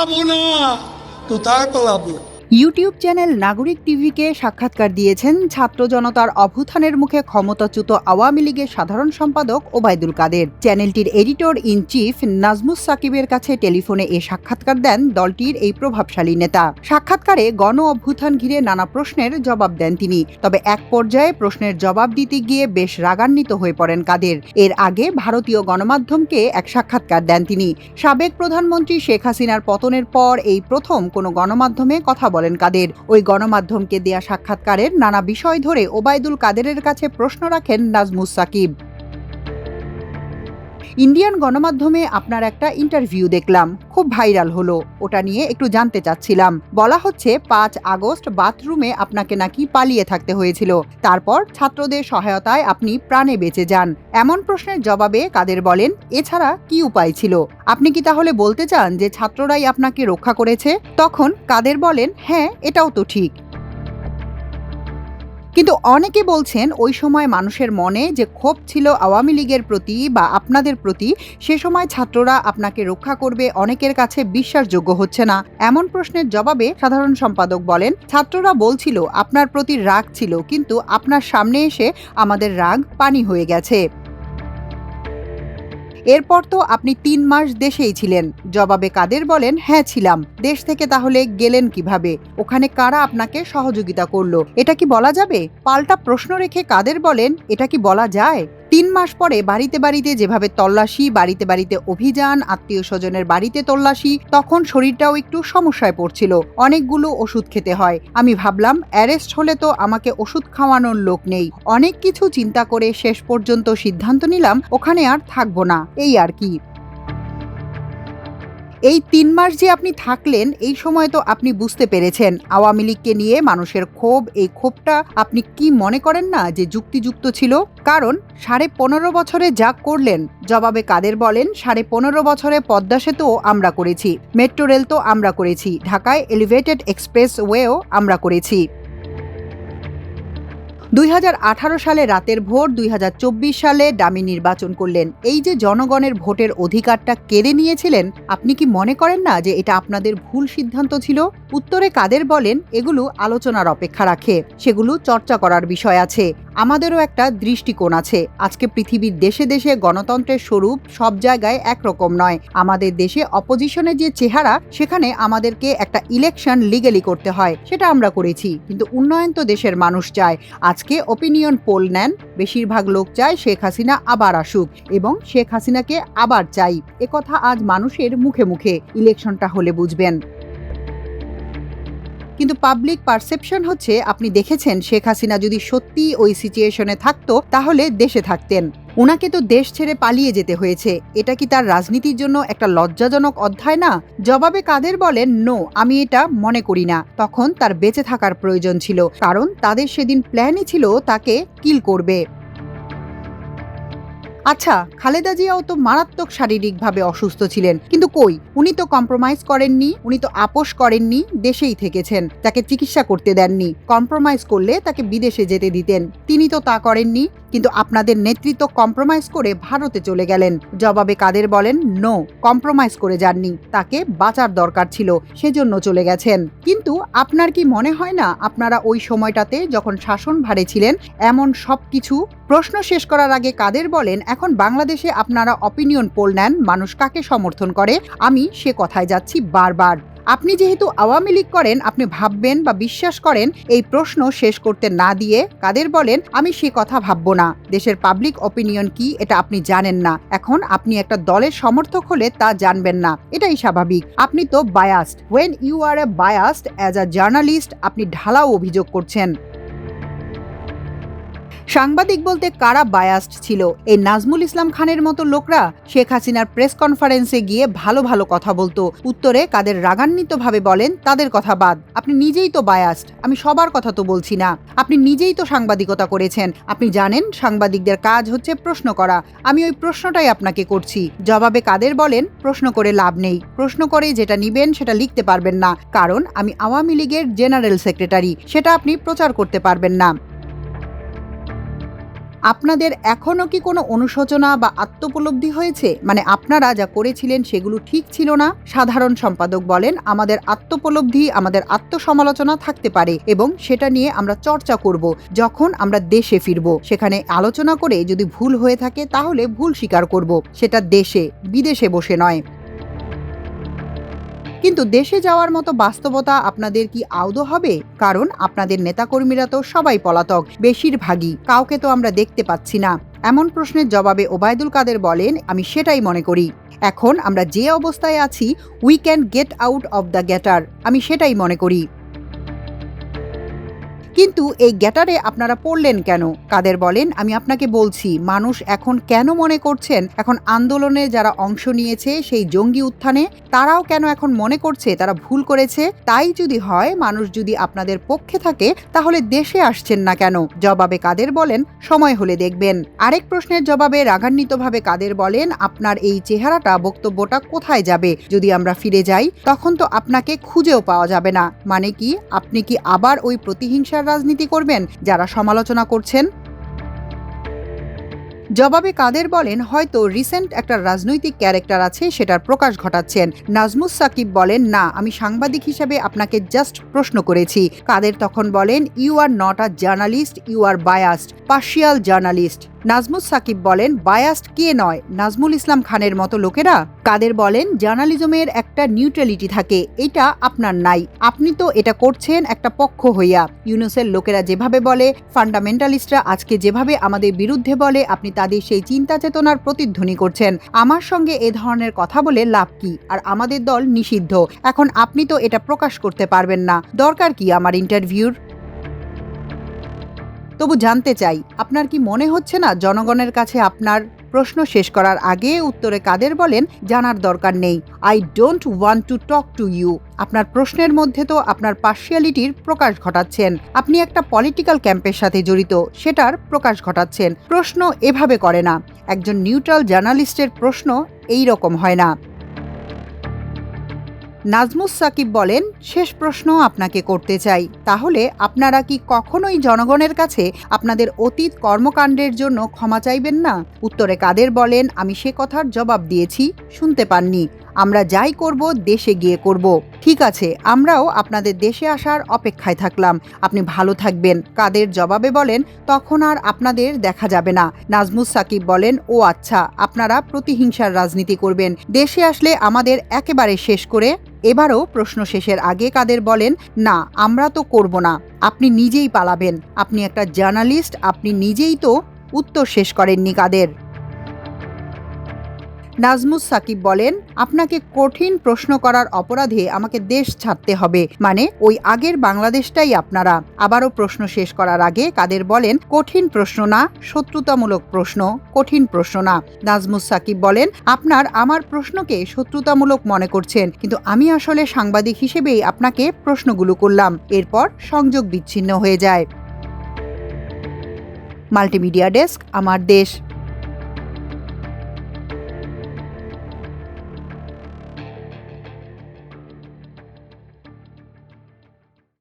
পালাবো না, কোথায় পালাবো? ইউটিউব চ্যানেল নাগরিক টিভিকে সাক্ষাৎকার দিয়েছেন ছাত্র জনতার অভ্যুত্থানের মুখে ক্ষমতাচ্যুত আওয়ামী লীগের সাধারণ সম্পাদক ওবায়দুল কাদের। চ্যানেলটির এডিটর ইন চিফ নাজমুস সাকিবের কাছে টেলিফোনে এ সাক্ষাৎকার দেন দলটির এই প্রভাবশালী নেতা। সাক্ষাৎকারে গণ অভ্যুত্থান ঘিরে নানা প্রশ্নের জবাব দেন তিনি। তবে এক পর্যায়ে প্রশ্নের জবাব দিতে গিয়ে বেশ রাগান্বিত হয়ে পড়েন কাদের। এর আগে ভারতীয় গণমাধ্যমকে এক সাক্ষাৎকার দেন তিনি। সাবেক প্রধানমন্ত্রী শেখ হাসিনার পতনের পর এই প্রথম কোনো গণমাধ্যমে কথা বলেন কাদের। ওই গণমাধ্যমকে দেয়া সাক্ষাৎকারের নানা বিষয় ধরে ওবায়দুল কাদেরের কাছে প্রশ্ন রাখেন নাজমুস সাকিব। ইন্ডিয়ান গণমাধ্যমে আপনার একটা ইন্টারভিউ দেখলাম, খুব ভাইরাল হলো, ওটা নিয়ে একটু জানতে চাচ্ছিলাম। বলা হচ্ছে 5 আগস্ট বাথরুমে আপনাকে নাকি পালিয়ে থাকতে হয়েছিল, তারপর ছাত্রদের সহায়তায় আপনি প্রাণে বেঁচে যান। এমন প্রশ্নের জবাবে কাদের বলেন, এছাড়া কি উপায় ছিল? আপনি কি তাহলে বলতে চান যে ছাত্ররাই আপনাকে রক্ষা করেছে? তখন কাদের বলেন, হ্যাঁ, এটাও তো ঠিক। কিন্তু অনেকে বলছেন ওই সময় মানুষের মনে যে ক্ষোভ ছিল আওয়ামী লীগের প্রতি বা আপনাদের প্রতি, সে সময় ছাত্ররা আপনাকে রক্ষা করবে অনেকের কাছে বিশ্বাসযোগ্য হচ্ছে না। এমন প্রশ্নের জবাবে সাধারণ সম্পাদক বলেন, ছাত্ররা বলছিল আপনার প্রতি রাগ ছিল, কিন্তু আপনার সামনে এসে আমাদের রাগ পানি হয়ে গেছে। এরপর তো আপনি 3 মাস দেশেই ছিলেন। জবাবে কাদের বলেন, হ্যাঁ ছিলাম। দেশ থেকে তাহলে গেলেন কিভাবে? ওখানে কারা আপনাকে সহযোগিতা করলো? এটা কি বলা যাবে? পাল্টা প্রশ্ন রেখে কাদের বলেন, এটা কি বলা যায়? 3 মাস পরে বাড়িতে বাড়িতে যেভাবে তল্লাশি, বাড়িতে বাড়িতে অভিযান, আত্মীয় স্বজনের বাড়িতে তল্লাশি, তখন শরীরটাও একটু সমস্যায় পড়ছিল। অনেকগুলো ওষুধ খেতে হয়। আমি ভাবলাম অ্যারেস্ট হলে তো আমাকে ওষুধ খাওয়ানোর লোক নেই। অনেক কিছু চিন্তা করে শেষ পর্যন্ত সিদ্ধান্ত নিলাম ওখানে আর থাকবো না, এই আর কি। এই 3 মাস যে আপনি থাকলেন, এই সময় তো আপনি বুঝতে পেরেছেন আওয়ামী লীগকে নিয়ে মানুষের ক্ষোভ, এই ক্ষোভটা আপনি কি মনে করেন না যে যুক্তিযুক্ত ছিল? কারণ 15.5 বছরে যা করলেন। জবাবে কাদের বলেন, 15.5 বছরে পদ্মা সেতুও আমরা করেছি, মেট্রো রেল তো আমরা করেছি, ঢাকায় এলিভেটেড এক্সপ্রেস ওয়েও আমরা করেছি। 2018 সালে রাতের ভোট, 2024 সালে ডামি নির্বাচন করলেন। এই যে জনগণের ভোটের অধিকারটা কেড়ে নিয়েছিলেন, আপনি কি মনে করেন না যে এটা আপনাদের ভুল সিদ্ধান্ত ছিল? উত্তরে কাদের বলেন, এগুলো আলোচনার অপেক্ষা রাখে, সেগুলো চর্চা করার বিষয় আছে। আমাদেরও একটা দৃষ্টিকোণ আছে। আজকে পৃথিবীর দেশে দেশে গণতন্ত্রের স্বরূপ সব জায়গায় একরকম নয়। আমাদের দেশে অপোজিশনের যে চেহারা, সেখানে আমাদেরকে একটা ইলেকশন লিগ্যালি করতে হয়, সেটা আমরা করেছি। কিন্তু উন্নয়ন তো দেশের মানুষ চায়। আজকে ওপিনিয়ন পোল নেন, বেশিরভাগ লোক চায় শেখ হাসিনা আবার আসুক এবং শেখ হাসিনাকে আবার চাই। একথা আজ মানুষের মুখে মুখে, ইলেকশনটা হলে বুঝবেন। কিন্তু পাবলিক পারসেপশন হচ্ছে, আপনি দেখেছেন শেখ হাসিনা যদি সত্যি ওই সিচুয়েশনে থাকতো তাহলে দেশে থাকতেন। উনাকে তো দেশ ছেড়ে পালিয়ে যেতে হয়েছে। এটা কি তার রাজনীতির জন্য একটা লজ্জাজনক অধ্যায় না? জবাবে কাদের বলেন, নো, আমি এটা মনে করি না। তখন তার বেঁচে থাকার প্রয়োজন ছিল, কারণ তাদের সেদিন প্ল্যানই ছিল তাকে কিল করবে। আচ্ছা, খালেদা জিয়াও তো মারাত্মক শারীরিকভাবে অসুস্থ ছিলেন, কিন্তু কই, উনি তো কম্প্রোমাইজ করেননি, উনি তো আপোষ করেননি, দেশেই থেকেছেন, তাকে চিকিৎসা করতে দেননি। কম্প্রোমাইজ করলে তাকে বিদেশে যেতে দিতেন, তিনি তো তা করেননি। কিন্তু আপনাদের নেতৃত্ব কম্প্রোমাইজ করে ভারতে চলে গেলেন। জবাবে কাদের বলেন, নো, কম্প্রোমাইজ করে যাননি, তাকে বাঁচার দরকার ছিল, সেজন্য চলে গেছেন। কিন্তু আপনার কি মনে হয় না আপনারা ওই সময়টাতে যখন শাসন ভারে ছিলেন, এমন সবকিছু? প্রশ্ন শেষ করার আগে কাদের বলেন, এখন বাংলাদেশে আপনারা অপিনিয়ন পোল নেন, মানুষ কাকে সমর্থন করে, আমি সে কথায় যাচ্ছি বারবার। আপনি যেহেতু আওয়ামী লীগ করেন, আপনি ভাববেন বা বিশ্বাস করেন, এই প্রশ্ন শেষ করতে না দিয়ে কাদের বলেন, আমি সে কথা ভাববো না। দেশের পাবলিক অপিনিয়ন কি এটা আপনি জানেন না। এখন আপনি একটা দলের সমর্থক হলে তা জানবেন না, এটাই স্বাভাবিক। আপনি তো biased. When you are a biased as a journalist, আপনি ঢালাও অভিযোগ করছেন। সাংবাদিক বলতে কারা বায়াসড ছিল? এই নাজমুল ইসলাম খানের মতো লোকরা শেখ হাসিনার প্রেস কনফারেন্সে গিয়ে ভালো ভালো কথা বলতো। উত্তরে কাদের রাগান্বিতভাবে বলেন, তাদের কথা বাদ, আপনি নিজেই তো বায়াসড। আমি সবার কথা তো বলছি না, আপনি নিজেই তো সাংবাদিকতা করেছেন। আপনি জানেন সাংবাদিকদের কাজ হচ্ছে প্রশ্ন করা। আমি ওই প্রশ্নটাই আপনাকে করছি। জবাবে কাদের বলেন, প্রশ্ন করে লাভ নেই। প্রশ্ন করে যেটা নিবেন সেটা লিখতে পারবেন না, কারণ আমি আওয়ামী লীগের জেনারেল সেক্রেটারি, সেটা আপনি প্রচার করতে পারবেন না। আপনাদের এখনো কি কোনো অনুশোচনা বা আত্মোপলব্ধি হয়েছে, মানে আপনারা যা করেছিলেন সেগুলো ঠিক ছিল না? সাধারণ সম্পাদক বলেন, আমাদের আত্মোপলব্ধি, আমাদের আত্মসমালোচনা থাকতে পারে এবং সেটা নিয়ে আমরা চর্চা করব যখন আমরা দেশে ফিরব। সেখানে আলোচনা করে যদি ভুল হয়ে থাকে তাহলে ভুল স্বীকার করব, সেটা দেশে, বিদেশে বসে নয়। কিন্তু দেশে যাওয়ার মতো বাস্তবতা আপনাদের কি আদৌ হবে? কারণ আপনাদের নেতাকর্মীরা তো সবাই পলাতক, বেশিরভাগই, কাউকে তো আমরা দেখতে পাচ্ছি না। এমন প্রশ্নের জবাবে ওবায়দুল কাদের বলেন, আমি সেটাই মনে করি। এখন আমরা যে অবস্থায় আছি, we can get out of the গ্যাটার, আমি সেটাই মনে করি। কিন্তু এই গ্যাটারে আপনারা পড়লেন কেন? কাদের বলেন, আমি আপনাকে বলছি, মানুষ এখন কেন মনে করছেন, এখন আন্দোলনে যারা অংশ নিয়েছে সেই জঙ্গি উত্থানে, তারাও কেন এখন মনে করছে তারা ভুল করেছে? তাই যদি হয়, মানুষ যদি আপনাদের পক্ষে থাকে, তাহলে দেশে আসছেন না কেন? জবাবে কাদের বলেন, সময় হলে দেখবেন। আরেক প্রশ্নের জবাবে রাগান্বিতভাবে কাদের বলেন, আপনার এই চেহারাটা, বক্তব্যটা কোথায় যাবে? যদি আমরা ফিরে যাই, তখন তো আপনাকে খুঁজেও পাওয়া যাবে না। মানে কি, আপনি কি আবার ওই প্রতিহিংসার রাজনীতি করবেন যারা সমালোচনা করছেন? জবাবে কাদের বলেন, হয়তো রিসেন্ট একটা রাজনৈতিক ক্যারেক্টার আছে, সেটার প্রকাশ ঘটাচ্ছেন। নাজমুস সাকিব বলেন, না, আমি সাংবাদিক হিসেবে আপনাকে জাস্ট প্রশ্ন করেছি। কাদের তখন বলেন, you are not a journalist, you are biased, partial journalist. Najmus Sakib বলেন, বায়াসড কে নয়, নাজমুল ইসলাম খানের মতো লোকেরা? কাদের বলেন, জার্নালিজমের একটা নিউট্রালিটি থাকে, এটা আপনার নাই। আপনি তো এটা করছেন একটা পক্ষ হইয়া। ইউনুসের লোকেরা যেভাবে বলে, ফান্ডামেন্টালিস্টরা আজকে যেভাবে আমাদের বিরুদ্ধে বলে, আপনি তাদের সেই চিন্তা চেতনার প্রতিধ্বনি করছেন। আমার সঙ্গে এ ধরনের কথা বলে লাভ কি? আর আমাদের দল নিষিদ্ধ। এখন আপনি তো এটা প্রকাশ করতে পারবেন না, দরকার কি আমার ইন্টারভিউর? তবু জানতে চাই, আপনার কি মনে হচ্ছে না জনগণের কাছে আপনার প্রশ্ন শেষ করার আগে উত্তরে কাদের বলেন, জানার দরকার নেই, I don't want to talk to you. আপনার প্রশ্নের মধ্যে তো আপনার পার্শিয়ালিটির প্রকাশ ঘটাচ্ছেন। আপনি একটা পলিটিক্যাল ক্যাম্পের সাথে জড়িত, সেটার প্রকাশ ঘটাচ্ছেন। প্রশ্ন এভাবে করে না। একজন নিউট্রাল জার্নালিস্টের প্রশ্ন এই রকম হয় না। নাজমুস সাকিব বলেন, শেষ প্রশ্ন আপনাকে করতে চাই, তাহলে আপনারা কি কখনোই জনগণের কাছে আপনাদের অতীত কর্মকাণ্ডের জন্য ক্ষমা চাইবেন না? উত্তরে কাদের বলেন, আমি সে কথার জবাব দিয়েছি, শুনতে পাননি। আমরা যাই করব দেশে গিয়ে করব। ঠিক আছে, আমরাও আপনাদের দেশে আসার অপেক্ষায় থাকলাম। আপনি ভালো থাকবেন। কাদের জবাবে বলেন, তখন আর আপনাদের দেখা যাবে না। নাজমুস সাকিব বলেন, ও আচ্ছা, আপনারা প্রতিহিংসার রাজনীতি করবেন, দেশে আসলে আমাদের একেবারে শেষ করে। এবারও প্রশ্ন শেষের আগে কাদের বলেন, না, আমরা তো করব না, আপনি নিজেই পালাবেন। আপনি একটা জার্নালিস্ট, আপনি নিজেই তো। উত্তর শেষ করেননি কাদের। নাজমুস সাকিব বলেন, আপনাকে কঠিন প্রশ্ন করার অপরাধে আমাকে দেশ ছাড়তে হবে, মানে ওই আগের বাংলাদেশটাই আপনারা। আবারও প্রশ্ন শেষ করার আগে কাদের বলেন, কঠিন প্রশ্ন না, শত্রুতামূলক প্রশ্ন, কঠিন প্রশ্ন না। নাজমুস সাকিব বলেন, আপনার আমার প্রশ্নকে শত্রুতামূলক মনে করছেন, কিন্তু আমি আসলে সাংবাদিক হিসেবেই আপনাকে প্রশ্নগুলো করলাম। এরপর সংযোগ বিচ্ছিন্ন হয়ে যায়। মাল্টিমিডিয়া ডেস্ক, আমার দেশ।